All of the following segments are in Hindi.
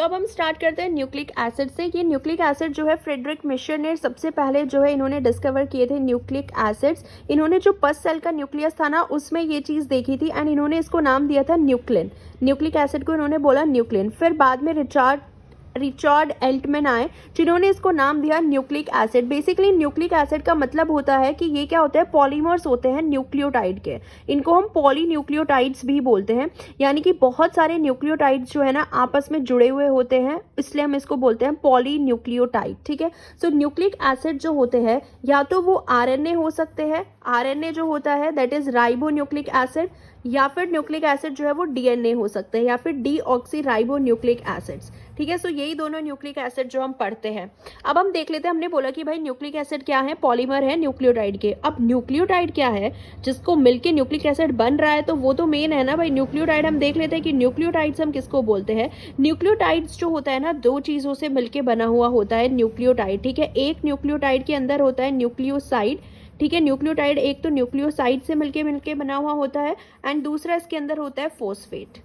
अब हम स्टार्ट करते हैं न्यूक्लिक एसिड से। ये न्यूक्लिक एसिड जो है फ्रेडरिक मिशर ने सबसे पहले जो है इन्होंने डिस्कवर किए थे न्यूक्लिक एसिड्स। इन्होंने जो पस सेल का न्यूक्लियस था ना उसमें ये चीज़ देखी थी एंड इन्होंने इसको नाम दिया था न्यूक्लिन। न्यूक्लिक एसिड को इन्होंने बोला न्यूक्लिन। फिर बाद में रिचर्ड एल्टमैन आए जिन्होंने इसको नाम दिया nucleic acid. Basically nucleic acid का मतलब होता है कि ये क्या होते हैं, पॉलीमर्स होते हैं न्यूक्लियोटाइड के। इनको हम पॉलीन्यूक्लियोटाइड्स भी बोलते हैं, यानी कि बहुत सारे न्यूक्लियोटाइड्स जो है ना आपस में जुड़े हुए होते हैं, इसलिए हम इसको बोलते हैं पॉलीन्यूक्लियोटाइड। ठीक है, सो न्यूक्लिक एसिड जो होते हैं या तो वो आरएनए हो सकते हैं, आरएनए जो होता है that is ribo nucleic acid, या फिर न्यूक्लिक एसिड जो है वो डीएनए हो सकते हैं, या फिर डीऑक्सी राइबो न्यूक्लिक एसिड्स। ठीक है, सो यही दोनों न्यूक्लिक एसिड जो हम पढ़ते हैं। अब हम देख लेते हैं, हमने बोला कि भाई न्यूक्लिक एसिड क्या है, पॉलीमर है न्यूक्लियोटाइड के। अब न्यूक्लियोटाइड क्या है, जिसको मिलके न्यूक्लिक एसिड बन रहा है, तो वो तो मेन है ना भाई न्यूक्लियोटाइड। हम देख लेते हैं कि न्यूक्लियोटाइड्स हम किसको बोलते हैं। न्यूक्लियोटाइड्स जो होता है ना दो चीजों से मिलके बना हुआ होता है न्यूक्लियोटाइड। ठीक है, एक न्यूक्लियोटाइड के अंदर होता है न्यूक्लियोसाइड। ठीक है, न्यूक्लियोटाइड एक तो न्यूक्लियोसाइड से मिलके बना हुआ होता है एंड दूसरा इसके अंदर होता है फॉस्फेट।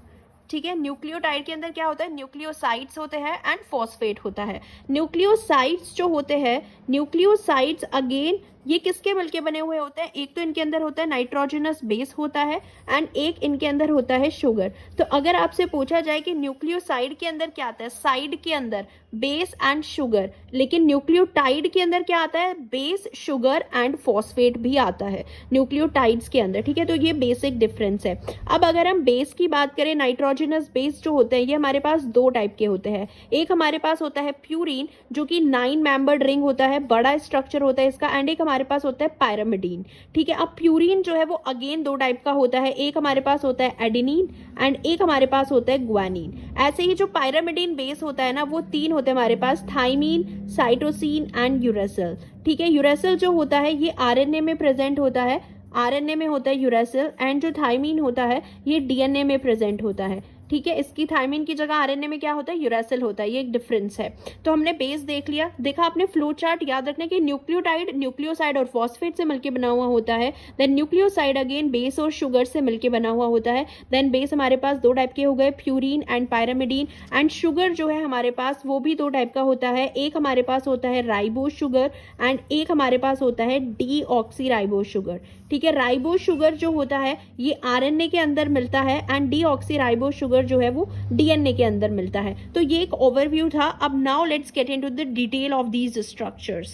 ठीक है, न्यूक्लियोटाइड के अंदर क्या होता है, न्यूक्लियोसाइड्स होते हैं एंड फॉस्फेट होता है। न्यूक्लियोसाइड्स जो होते हैं, न्यूक्लियोसाइड्स अगेन ये किसके मिलके बने हुए होते हैं, एक तो इनके अंदर होता है नाइट्रोजनस बेस होता है एंड एक इनके अंदर होता है शुगर। तो अगर आपसे पूछा जाए कि न्यूक्लियोसाइड के अंदर क्या आता है, साइड के अंदर बेस एंड शुगर, लेकिन न्यूक्लियोटाइड के अंदर क्या आता है, बेस शुगर एंड फॉस्फेट भी आता है न्यूक्लियोटाइड्स के अंदर। ठीक है, तो ये बेसिक डिफरेंस है। अब अगर हम बेस की बात करें, नाइट्रोजनस बेस जो होते हैं ये हमारे पास दो टाइप के होते हैं। एक हमारे पास होता है प्यूरिन जो कि 9 मेंबर्ड रिंग होता है, बड़ा स्ट्रक्चर होता है इसका, एंड एक हमारे पास होता है पायरामिडीन। ठीक है, अब प्यूरिन जो है वो अगेन दो टाइप का होता है, एक हमारे पास होता है एडेनिन एंड एक हमारे पास होता है ग्वानिन। ऐसे ही जो पायरामिडीन बेस होता है ना वो तीन होते हैं हमारे पास, थाइमीन, साइटोसिन एंड यूरेसिल। ठीक है, यूरेसिल जो होता है ये आरएनए में प्रेजेंट होता है, आरएनए में होता है यूरेसिल, एंड जो थाइमीन होता है ये डीएनए में प्रेजेंट होता है। ठीक है, इसकी थाइमीन की जगह आरएनए में क्या होता है, यूरेसिल होता है, ये एक डिफरेंस है। तो हमने बेस देख लिया, देखा आपने फ्लो चार्ट, याद रखना कि न्यूक्लियोटाइड न्यूक्लियोसाइड और फॉस्फेट से मिलकर बना हुआ होता है, देन न्यूक्लियोसाइड अगेन बेस और शुगर से मिलकर बना हुआ होता है। देन बेस हमारे पास दो टाइप के हो गए, purine and pyrimidine, and sugar जो है हमारे पास वो भी दो टाइप का होता है, एक हमारे पास होता है राइबो शुगर एंड एक हमारे पास होता है डीऑक्सी राइबो शुगर। ठीक है, राइबो शुगर जो होता है ये आरएनए के अंदर मिलता है एंड डीऑक्सी राइबो शुगर जो है वो डीएनए के अंदर मिलता है। तो ये एक ओवरव्यू था। अब now let's get into the detail of these structures.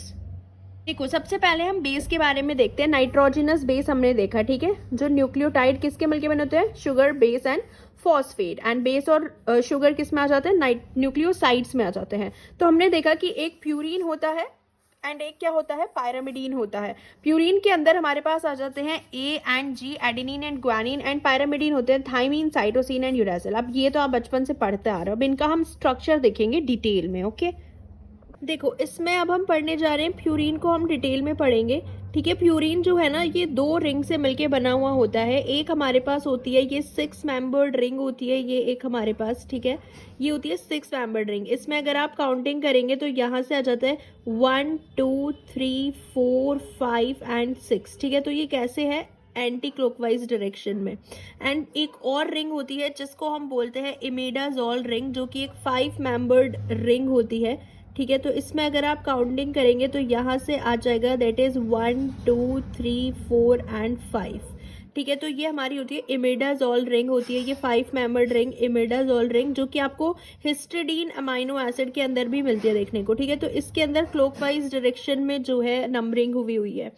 देखो, सबसे पहले हम बेस के बारे में देखते हैं। नाइट्रोजनस बेस हमने देखा, ठीक है, जो न्यूक्लियोटाइड किसके मिलके बने होते हैं, sugar base and phosphate, and base और शुगर किस में आ जाते हैं, न्यूक्लियोसाइड्स में आ जाते हैं। तो हमने देखा कि एक प्यूरिन होता है एंड एक क्या होता है, पायरामिडीन होता है। प्यूरिन के अंदर हमारे पास आ जाते हैं A and G, adenine and guanine, and pyrimidine होते हैं थाइमीन, साइटोसिन एंड यूरेसिल। अब ये तो आप बचपन से पढ़ते आ रहे हो, अब इनका हम स्ट्रक्चर देखेंगे डिटेल में। ओके, देखो इसमें अब हम पढ़ने जा रहे हैं, प्यूरिन को हम डिटेल में पढ़ेंगे। ठीक है, प्यूरिन जो है ना ये दो रिंग से मिलके बना हुआ होता है। एक हमारे पास होती है ये 6 मेंबर्ड रिंग होती है, ये एक हमारे पास, ठीक है, ये होती है 6 मेंबर्ड रिंग। इसमें अगर आप काउंटिंग करेंगे तो यहाँ से आ जाता है 1 2 3 4 5 एंड 6। ठीक है, तो ये कैसे है, एंटी क्लॉकवाइज डायरेक्शन में। एंड एक और रिंग होती है जिसको हम बोलते हैं इमिडाजोल रिंग, जो कि एक 5 मेंबर्ड रिंग होती है। ठीक है, तो इसमें अगर आप काउंटिंग करेंगे तो यहाँ से आ जाएगा दैट इज 1 2 3 4 एंड 5। ठीक है, तो ये हमारी होती है इमिडाजोल रिंग होती है, ये 5 मेंबर्ड रिंग इमिडाजोल रिंग, जो कि आपको हिस्टिडीन अमाइनो एसिड के अंदर भी मिलती है देखने को। ठीक है, तो इसके अंदर क्लॉकवाइज डायरेक्शन में जो है नंबरिंग हुई है।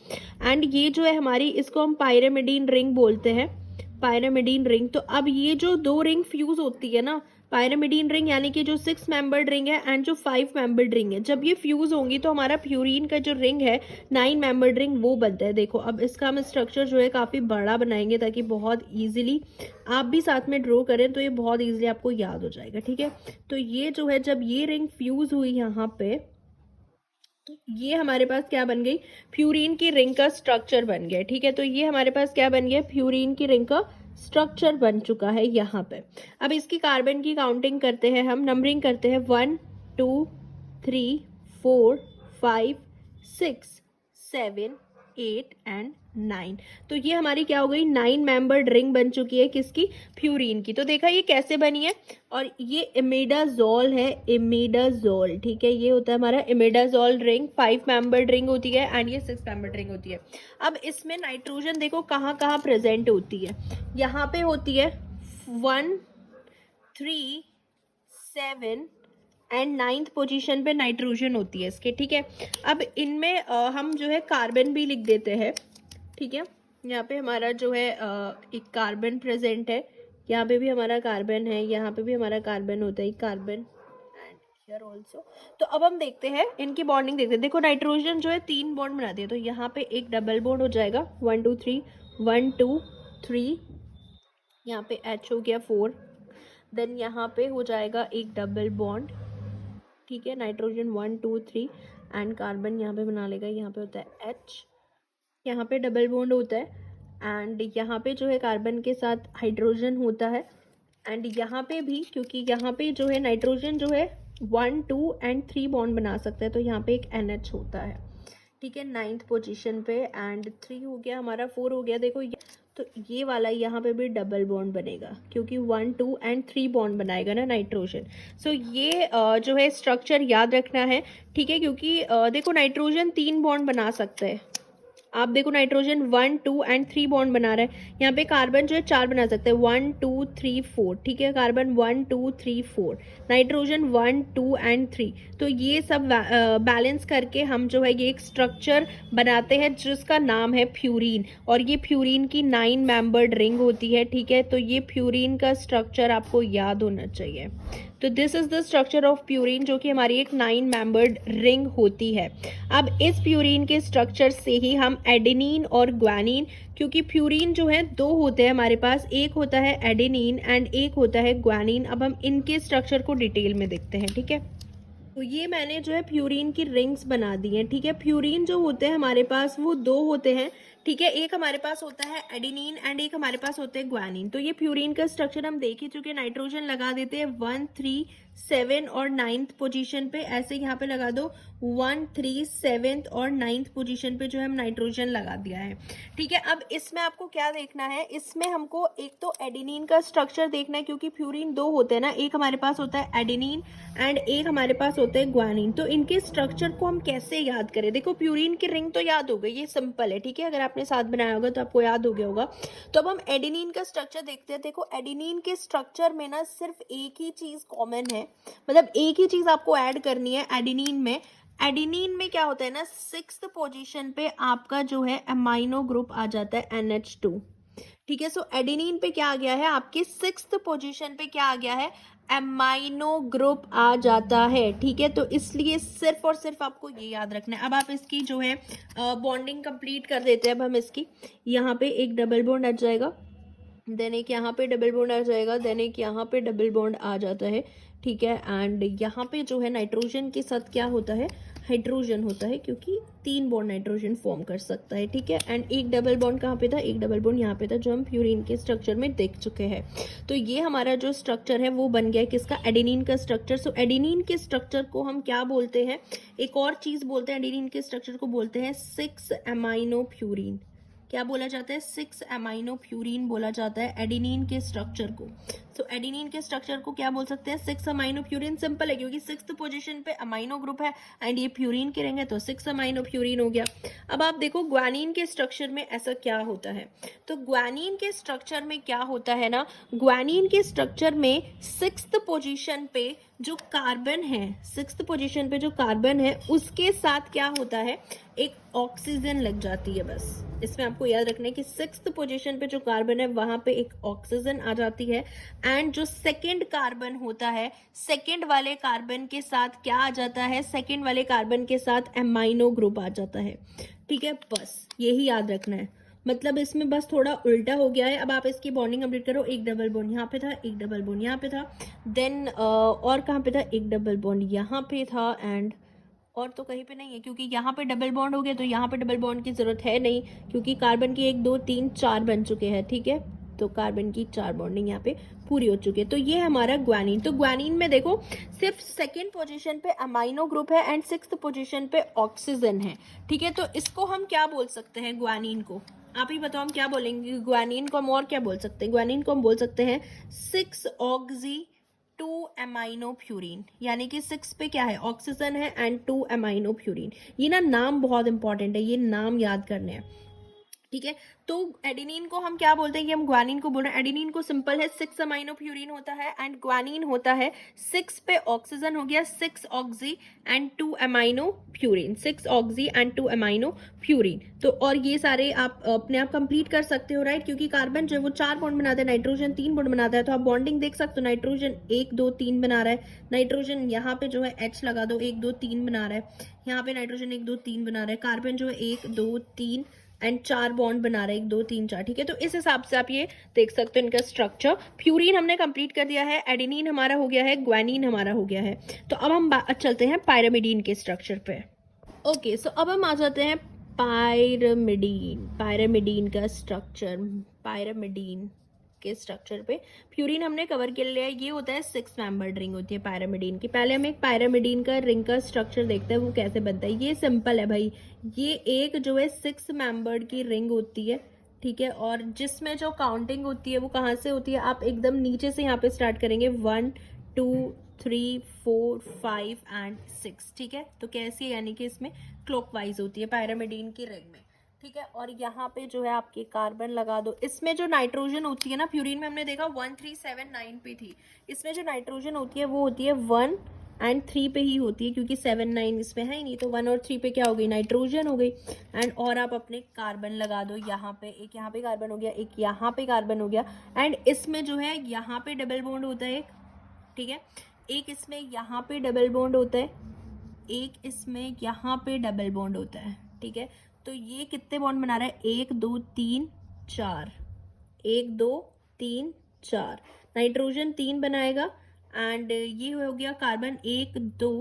एंड ये जो है हमारी, इसको हम पायरामिडीन रिंग बोलते हैं, पायरामिडीन रिंग। तो अब ये जो दो रिंग फ्यूज होती है ना, पायरामिडीन रिंग यानी कि जो 6 मेंबर्ड रिंग है एंड जो 5 मेंबर्ड रिंग है, जब ये फ्यूज होंगी तो हमारा प्यूरिन का जो रिंग है 9 मेंबर्ड रिंग वो बनता है। देखो अब इसका हम स्ट्रक्चर जो है काफी बड़ा बनाएंगे ताकि बहुत इजीली आप भी साथ में ड्रॉ करें तो ये बहुत इजीली आपको याद हो जाएगा। ठीक है, तो ये जो है जब ये रिंग फ्यूज हुई यहाँ पे, ये हमारे पास क्या बन गई, प्यूरिन की रिंग का स्ट्रक्चर बन गया। ठीक है, तो ये हमारे पास क्या बन गया, प्यूरिन की रिंग का स्ट्रक्चर बन चुका है यहाँ पे। अब इसकी कार्बन की काउंटिंग करते हैं हम, नंबरिंग करते हैं 1 2 3 4 5 6 7 8 एंड 9। तो ये हमारी क्या हो गई, 9 मेंबर्ड रिंग बन चुकी है किसकी, फ्यूरीन की। तो देखा ये कैसे बनी है, और ये इमिडाजोल है, इमिडाजोल, ठीक है, ये होता है हमारा इमिडाजोल रिंग। 5 मेंबर्ड रिंग होती है एंड ये 6 मेंबर्ड रिंग होती है। अब इसमें नाइट्रोजन देखो कहाँ कहाँ प्रेजेंट होती है, यहाँ पे होती है 1 3 7 एंड 9th पोजीशन पे नाइट्रोजन होती है इसके, ठीक है। अब इनमें हम जो है कार्बन भी लिख देते हैं, ठीक है। यहाँ पे हमारा जो है एक कार्बन प्रेजेंट है, यहाँ पे भी हमारा कार्बन है, यहाँ पे भी हमारा कार्बन होता है, कार्बन एंड हियर ऑल्सो। तो अब हम देखते हैं इनकी बॉन्डिंग, देखते हैं। देखो नाइट्रोजन जो है 3 बॉन्ड बनाती है, तो यहाँ पे एक डबल बॉन्ड हो जाएगा 1 2 3, 1 2 3, यहाँ पे H हो गया 4, देन यहाँ पे हो जाएगा एक डबल बॉन्ड, ठीक है, नाइट्रोजन 1 2 3 एंड कार्बन यहाँ पे बना लेगा, यहाँ पे होता है H, यहाँ पे डबल बॉन्ड होता है एंड यहाँ पे जो है कार्बन के साथ हाइड्रोजन होता है एंड यहाँ पे भी, क्योंकि यहाँ पे जो है नाइट्रोजन जो है 1 2 एंड 3 बॉन्ड बना सकता है, तो यहाँ पे एक NH होता है, ठीक है, 9th पोजीशन पे एंड 3 हो गया हमारा, 4 हो गया। देखो तो ये वाला यहाँ पे भी डबल बॉन्ड बनेगा, क्योंकि 1 2 एंड 3 बॉन्ड बनाएगा ना नाइट्रोजन। सो ये जो है स्ट्रक्चर याद रखना है, ठीक है, क्योंकि देखो नाइट्रोजन 3 बॉन्ड बना सकता है। आप देखो नाइट्रोजन 1 2 एंड 3 बॉन्ड बना रहा है, यहाँ पे कार्बन जो है 4 बना सकते हैं, 1 2 3 4, ठीक है, कार्बन 1 2 3 4, नाइट्रोजन 1 2 एंड 3। तो ये सब बैलेंस करके हम जो है ये एक स्ट्रक्चर बनाते हैं जिसका नाम है फ्यूरीन, और ये फ्यूरीन की 9 मेंबर्ड रिंग होती है, ठीक है। तो ये फ्यूरीन का स्ट्रक्चर आपको याद होना चाहिए। तो this is the structure of purine, जो कि हमारी एक 9 मेंबर्ड रिंग होती है। अब इस प्यूरीन के स्ट्रक्चर से ही हम एडेनिन और ग्वानिन, क्योंकि प्यूरीन जो है 2 होते हैं हमारे पास, एक होता है एडेनिन एंड एक होता है ग्वानिन। अब हम इनके स्ट्रक्चर को डिटेल में देखते हैं, ठीक है। तो ये मैंने जो है प्यूरीन की रिंग्स बना दी हैं, ठीक है। प्यूरीन जो होते हैं हमारे पास वो 2 होते हैं, ठीक है, एक हमारे पास होता है एडेनिन एंड एक हमारे पास होते हैं ग्वानिन। तो ये प्यूरीन का स्ट्रक्चर हम देख ही चुके, नाइट्रोजन लगा देते हैं 1 3 7 और 9th पोजीशन पे, ऐसे यहाँ पे लगा दो 1 3 7 और 9th पोजीशन पे जो है हम नाइट्रोजन लगा दिया है, ठीक है। अब इसमें आपको क्या देखना है, इसमें हमको एक तो एडेनिन का स्ट्रक्चर देखना है, क्योंकि प्यूरीन 2 होते हैं ना, एक हमारे पास होता है एडेनिन एंड एक हमारे पास होता है ग्वानिन। तो इनके स्ट्रक्चर को हम कैसे याद करें, देखो प्यूरीन की रिंग तो याद हो गई, ये सिंपल है, ठीक है, अगर आपने साथ बनाया होगा तो आपको याद हो गया होगा। तो अब हम एडेनिन का स्ट्रक्चर देखते हैं। देखो एडेनिन के स्ट्रक्चर में ना सिर्फ एक ही चीज कॉमन है, मतलब एक ही चीज आपको ऐड करनी है एडेनिन में। एडेनिन में क्या होता है ना, 6th पोजीशन पे आपका जो है अमाइनो ग्रुप आ जाता है NH2, ठीक है। सो एडेनिन पे क्या आ गया है, आपके 6th पोजीशन पे क्या आ गया है, एमाइनो ग्रुप आ जाता है, ठीक है। तो इसलिए सिर्फ और सिर्फ आपको ये याद रखना है। अब आप इसकी जो है बॉन्डिंग कंप्लीट कर देते हैं। अब हम इसकी यहाँ पे एक डबल बॉन्ड आ जाएगा, देन एक यहाँ पे डबल बॉन्ड आ जाएगा, देन एक यहाँ पे डबल बॉन्ड आ जाता है, ठीक है। एंड यहाँ पे जो है नाइट्रोजन के साथ क्या होता है, हाइड्रोजन होता है, क्योंकि 3 बॉन्ड नाइट्रोजन फॉर्म कर सकता है, ठीक है। एंड एक डबल बॉन्ड कहाँ पे था, एक डबल बॉन्ड यहाँ पे था, जो हम प्यूरीन के स्ट्रक्चर में देख चुके हैं। तो ये हमारा जो स्ट्रक्चर है वो बन गया किसका, एडेनिन का स्ट्रक्चर। सो एडेनिन के स्ट्रक्चर को हम क्या बोलते हैं, एक और चीज बोलते हैं, एडेनिन के स्ट्रक्चर को बोलते हैं 6 अमाइनो प्यूरीन। क्या बोला जाता है, 6 अमाइनो प्यूरीन बोला जाता है एडेनिन के स्ट्रक्चर को। तो एडेनिन के स्ट्रक्चर को क्या बोल सकते हैं, 6 अमाइनो प्यूरीन। सिंपल है, क्योंकि 6th पोजीशन पे अमाइनो ग्रुप है एंड ये प्यूरीन के रहेंगे, तो 6 अमाइनो प्यूरीन हो गया। अब आप देखो ग्वानिन के स्ट्रक्चर में ऐसा क्या होता है। तो ग्वानिन के स्ट्रक्चर में क्या होता है ना, ग्वानिन के स्ट्रक्चर में 6th पोजीशन पे जो कार्बन है, 6th पोजीशन पे जो कार्बन है उसके साथ क्या होता है, एक ऑक्सीजन लग जाती है। बस इसमें आपको याद रखना है कि 6th पोजीशन पे जो कार्बन है वहां पे एक ऑक्सीजन आ जाती है एंड जो सेकंड कार्बन होता है, सेकंड वाले कार्बन के साथ क्या आ जाता है, सेकंड वाले कार्बन के साथ एमाइनो ग्रुप आ जाता है, ठीक है। बस यही याद रखना है, मतलब इसमें बस थोड़ा उल्टा हो गया है। अब आप इसकी बॉन्डिंग कंप्लीट करो, एक डबल बॉन्ड यहाँ पे था, एक डबल बॉन्ड यहाँ पे था, देन और कहाँ पे था, एक डबल बॉन्ड यहाँ पे था एंड और तो कहीं पे नहीं है, क्योंकि यहाँ पे डबल बॉन्ड हो गया, तो यहाँ पे डबल बॉन्ड की जरूरत है नहीं, क्योंकि कार्बन की 1 2 3 4 बन चुके हैं, ठीक है। तो कार्बन की 4 बॉन्डिंग यहाँ पे पूरी हो चुकी है। तो ये है हमारा ग्वानिन। तो ग्वानिन में देखो सिर्फ सेकेंड पोजीशन पे अमाइनो ग्रुप है एंड 6th पोजीशन पे ऑक्सीजन है, ठीक है। तो इसको हम क्या बोल सकते हैं ग्वानिन को, आप ही बताओ हम क्या बोलेंगे ग्वानिन को, हम और क्या बोल सकते हैं ग्वानिन को, हम बोल सकते हैं 6 ऑक्सी 2 अमाइनो प्यूरिन, यानी कि 6 पे क्या है ऑक्सीजन है एंड 2 अमाइनो प्यूरिन। ये ना नाम बहुत इंपॉर्टेंट है, ये नाम याद करने हैं, ठीक है। तो एडेनिन को हम क्या बोलते हैं कि हम ग्वानिन को बोल रहे हैं। एडेनिन को सिंपल है 6 अमाइनो प्यूरिन होता है एंड ग्वानिन होता है 6 पे ऑक्सीजन हो गया 6 oxy and 2 amino purine, 6 oxy and 2 amino purine. तो और ये सारे आप अपने आप कंप्लीट कर सकते हो, राइट, क्योंकि कार्बन जो है वो 4 बॉन्ड बनाता है, नाइट्रोजन 3 बॉन्ड बनाता है। तो आप बॉन्डिंग देख सकते हो, नाइट्रोजन 1 2 3 बना रहा है, नाइट्रोजन यहाँ पे जो है H लगा दो 1 2 3 बना रहा है, यहाँ पे नाइट्रोजन 1 2 3 बना रहा है, कार्बन जो है 1 2 3 एंड 4 बॉन्ड बना रहे हैं 1 2 3 4, ठीक है। तो इस हिसाब से आप ये देख सकते हो इनका स्ट्रक्चर। प्यूरिन हमने कंप्लीट कर दिया है, एडेनिन हमारा हो गया है, ग्वानिन हमारा हो गया है। तो अब हम चलते हैं पायरामिडीन के स्ट्रक्चर पे। ओके, सो अब हम आ जाते हैं पायरामिडीन, पायरामिडीन का स्ट्रक्चर, पायरामिडीन के स्ट्रक्चर पे। प्यूरिन हमने कवर कर लिया है, ये होता है 6 मेंबर्ड रिंग होती है पायरामिडीन की। पहले हम एक पायरामिडीन का रिंग का स्ट्रक्चर देखते हैं वो कैसे बनता है। ये सिंपल है भाई, ये एक जो है 6 मेंबर्ड की रिंग होती है, ठीक है। और जिसमें जो काउंटिंग होती है वो कहाँ से होती है, आप एकदम नीचे से यहाँ पे स्टार्ट करेंगे 1 2 3 4 5 एंड 6, ठीक है। तो कैसी है, यानी कि इसमें क्लॉकवाइज होती है पायरामिडीन की रिंग में, ठीक है। और यहाँ पे जो है आपके कार्बन लगा दो। इसमें जो नाइट्रोजन होती है ना, प्यूरिन में हमने देखा 1 3 7 9 पे थी, इसमें जो नाइट्रोजन होती है वो होती है 1 एंड 3 पे ही होती है, क्योंकि 7 9 इसमें है ही नहीं। तो 1 और 3 पे क्या हो गई, नाइट्रोजन हो गई। एंड और आप अपने कार्बन लगा दो यहाँ पे, एक यहाँ पे कार्बन हो गया, एक यहाँ पे कार्बन हो गया। एंड इसमें जो है यहाँ पे डबल बॉन्ड होता है एक, ठीक है, एक इसमें यहाँ पे डबल बॉन्ड होता है, एक इसमें यहाँ पे डबल बॉन्ड होता है, ठीक है। तो ये कितने बॉन्ड बना रहा है, 1 2 3 4, 1 2 3 4, नाइट्रोजन 3 बनाएगा एंड ये हो गया कार्बन 1 2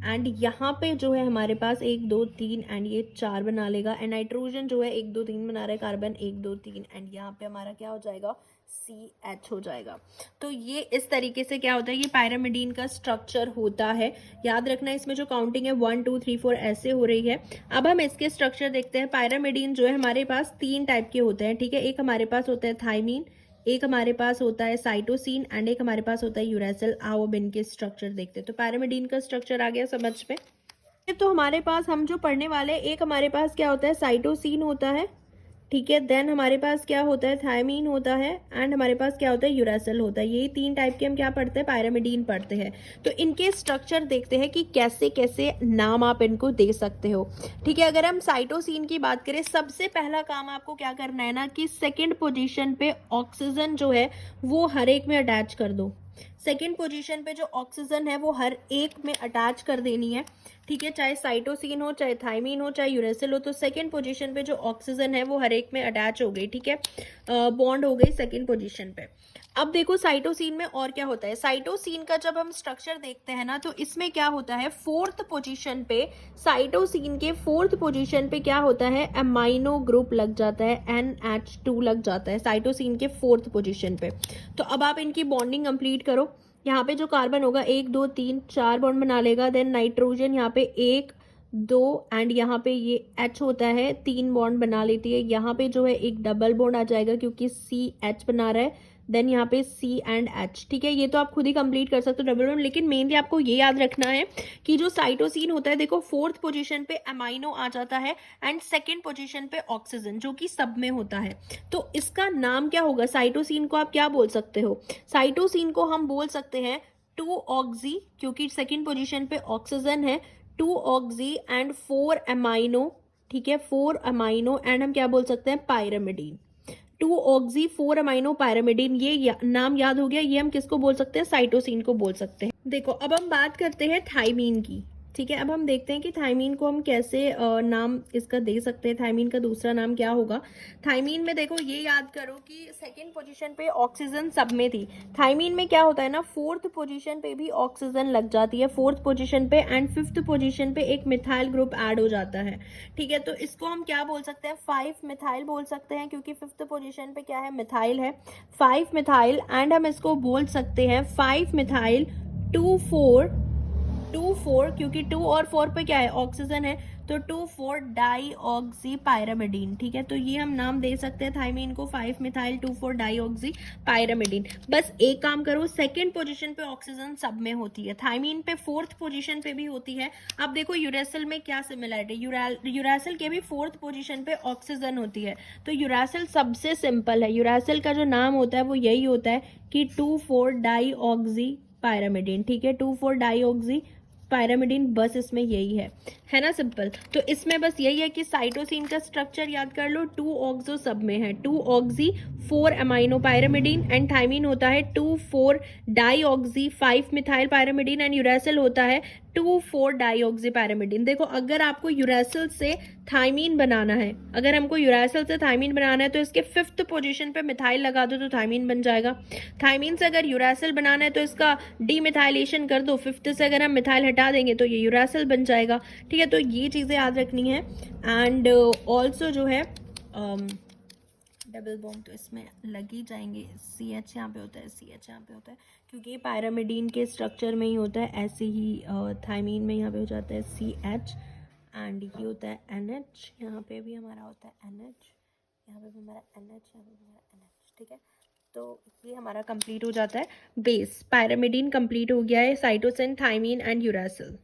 एंड यहाँ पे जो है हमारे पास 1 2 3 एंड ये 4 बना लेगा। एंड नाइट्रोजन जो है 1 2 3 बना रहा है, कार्बन 1 2 3 एंड यहाँ पे हमारा क्या हो जाएगा, CH हो जाएगा। तो ये इस तरीके से क्या होता है, ये पायरामिडीन का स्ट्रक्चर होता है। याद रखना इसमें जो काउंटिंग है 1 2 3 4 ऐसे हो रही है। अब हम इसके स्ट्रक्चर देखते हैं। पायरामिडीन जो है हमारे पास 3 टाइप के होते हैं, ठीक है। एक हमारे पास होता है थायमीन, एक हमारे पास होता है साइटोसिन एंड एक हमारे पास होता है यूरेसिल। आओ अब इनके स्ट्रक्चर देखते हैं। तो पायरामिडीन का स्ट्रक्चर आ गया समझ में। तो हमारे पास हम जो पढ़ने वाले, एक हमारे पास क्या होता है, साइटोसिन होता है, ठीक है। देन हमारे पास क्या होता है, थायमीन होता है एंड हमारे पास क्या होता है, यूरेसिल होता है। यही 3 टाइप के हम क्या पढ़ते हैं, पायरामिडीन पढ़ते हैं। तो इनके स्ट्रक्चर देखते हैं कि कैसे कैसे नाम आप इनको दे सकते हो, ठीक है। अगर हम साइटोसिन की बात करें, सबसे पहला काम आपको क्या करना है ना, कि सेकेंड पोजीशन पे ऑक्सीजन जो है वो हर एक में अटैच कर दो। सेकेंड पोजीशन पे जो ऑक्सीजन है वो हर एक में अटैच कर देनी है, ठीक है। चाहे साइटोसिन हो, चाहे थायमीन हो, चाहे यूरेसिल हो, तो सेकेंड पोजीशन पे जो ऑक्सीजन है वो हर एक में अटैच हो गई, ठीक है, बॉन्ड हो गई सेकेंड पोजीशन पे। अब देखो साइटोसिन में और क्या होता है। साइटोसिन का जब हम स्ट्रक्चर देखते हैं ना, तो इसमें क्या होता है, 4th पोजीशन पे, साइटोसिन के 4th पोजीशन पे क्या होता है, अमाइनो ग्रुप लग जाता है, NH2 लग जाता है साइटोसिन के 4th पोजीशन पे। तो अब आप इनकी बॉन्डिंग कंप्लीट करो। यहाँ पे जो कार्बन होगा 1 2 3 4 बॉन्ड बना लेगा। देन नाइट्रोजन यहाँ पे 1 2 एंड यहाँ पे ये H होता है, 3 बॉन्ड बना लेती है। यहाँ पे जो है एक डबल बॉन्ड आ जाएगा क्योंकि CH बना रहा है। देन यहाँ पे C एंड H, ठीक है। ये तो आप खुद ही कंप्लीट कर सकते हो डबल बॉन्ड, लेकिन मेनली आपको ये याद रखना है कि जो साइटोसिन होता है, देखो 4th पोजीशन पे अमाइनो आ जाता है एंड सेकेंड पोजीशन पे ऑक्सीजन, जो कि सब में होता है। तो इसका नाम क्या होगा, साइटोसिन को आप क्या बोल सकते हो, साइटोसिन को हम बोल सकते हैं 2 ऑक्सी, क्योंकि सेकेंड पोजीशन पे ऑक्सीजन है, 2 ऑक्सी एंड 4 अमाइनो, ठीक है, 4 अमाइनो एंड हम क्या बोल सकते हैं, पायरामिडीन। 2 ऑक्सी 4 अमाइनो पायरामिडीन, ये नाम याद हो गया। ये हम किसको बोल सकते हैं, साइटोसिन को बोल सकते हैं। देखो अब हम बात करते हैं थायमीन की। ठीक है, अब हम देखते हैं कि थायमीन को हम कैसे नाम इसका दे सकते हैं। थायमीन का दूसरा नाम क्या होगा? थायमीन में देखो, ये याद करो कि सेकंड पोजीशन पे ऑक्सीजन सब में थी। थायमीन में क्या होता है ना, फोर्थ पोजीशन पे भी ऑक्सीजन लग जाती है, फोर्थ पोजीशन पे, एंड फिफ्थ पोजीशन पे एक मिथाइल ग्रुप ऐड हो जाता है। ठीक है, तो इसको हम क्या बोल सकते हैं? 5 मिथाइल बोल सकते हैं, क्योंकि फिफ्थ पोजीशन पे क्या है? मिथाइल है, 5 मिथाइल। एंड हम इसको बोल सकते हैं 5 मिथाइल 2,4 क्योंकि 2 और 4 पे क्या है? ऑक्सीजन है, तो 2,4 डाई ऑक्सी पायरामिडीन। ठीक है, तो ये हम नाम दे सकते हैं थायमीन को 5 मिथाइल 2,4 डाई ऑक्सी पायरामिडीन। बस एक काम करो, सेकंड पोजीशन पे ऑक्सीजन सब में होती है, थायमीन पे फोर्थ पोजीशन पे भी होती है। अब देखो यूरेसिल में क्या सिमिलरिटी, यूरेसिल के भी फोर्थ पोजीशन पे ऑक्सीजन होती है, तो यूरेसिल सबसे सिंपल है। यूरेसिल का जो नाम होता है वो यही होता है कि 2,4 डाई ऑक्सी पायरामिडीन। ठीक है, 2,4 डाई ऑक्सी पायरामिडीन, बस इसमें यही है ना, सिंपल। तो इसमें बस यही है कि साइटोसिन का स्ट्रक्चर याद कर लो, 2 ऑक्सो सब में है, 2 oxy 4 amino pyrimidine, and thymine होता है 2,4 di oxy 5 methyl pyrimidine, and uracil होता है 2,4 डाई ऑक्सी पायरामिडीन। देखो, अगर आपको यूरेसिल से थायमीन बनाना है, अगर हमको यूरेसिल से थायमीन बनाना है, तो इसके फिफ्थ पोजीशन पे मिथाइल लगा दो तो थायमीन बन जाएगा। थायमीन से अगर यूरेसिल बनाना है तो इसका डीमिथाइलेशन कर दो, फिफ्थ से अगर हम मिथाइल हटा देंगे तो ये यूरेसिल बन जाएगा। ठीक है, तो ये चीज़ें याद रखनी है। एंड ऑल्सो जो है डबल बॉन्ड तो इसमें लग ही जाएंगे, सी एच यहाँ पे होता है, सी एच यहाँ पे होता है, क्योंकि ये पायरामिडीन के स्ट्रक्चर में ही होता है। ऐसे ही थायमीन में यहाँ पे हो जाता है सी एच, एंड ये होता है एन एच, यहाँ पे भी हमारा होता है एन एच, यहाँ पे भी हमारा एन एच, यहाँ पे भी हमारा एन एच। ठीक है, तो ये हमारा कंप्लीट हो जाता है बेस। पायरामिडीन कंप्लीट हो गया है, साइटोसिन, थायमीन एंड यूरेसिल।